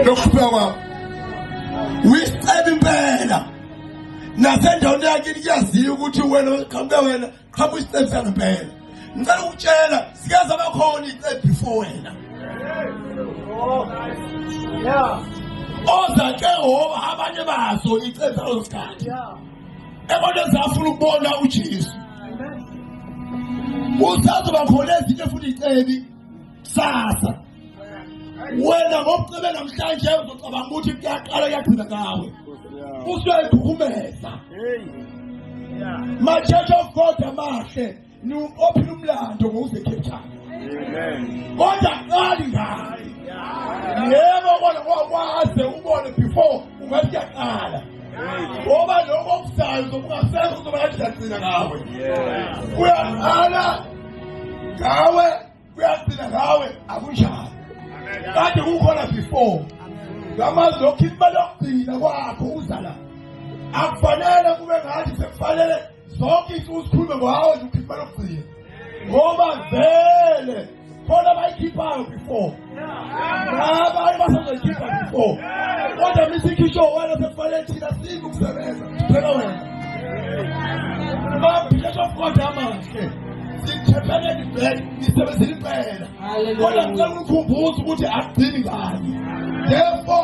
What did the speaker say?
lokuphila kwakho uyicebe impela nasendaweni yakini kuyaziwa ukuthi wena kambe wena qhamuka isicebe sangempela. Ngicela ukutshela sikaze abakhona icebe before wena. Oza ke ngoba abanye bazo icebe salosikhathi. Ebona zafuna ukubona uJesu. Usazo bakhona ezinye futhi icebe sasa. Wena ngokucebe namhlanje uzocabanga ukuthi kuyaqala kuyagcina ngawe. Usuyayikhumeza. My Church of God amahle ni ophila umlando ngoze Cape Town. Amen. Kodwa qali ngayo. Yebo bona kwakwaze ubone before ungathi yaqala. Ngoba lokho okusayo zokungasekho kuzoba yagcina ngawe. Uyaqala ngawe uyagcina ngawe akunjalo. Kade kukhona before. Ngamazi lokho imali yokugcina kwakho uzala. Akufanele kube ngathi sekufanele zonke izinto uzikhulume ngawo nje ukhipha lokugcina. Ngoba vele khona bayikhiphayo before. Abanye basazoyikhipha before. Kodwa misikhisho wena sekufanele thina sinike ukusebenza. Phela wena. Maphela kodwa amahle. Sithethane nibheke nisebenzile impela. Kodwa ngicela ukukhumbuza ukuthi akugcini ngani. Therefore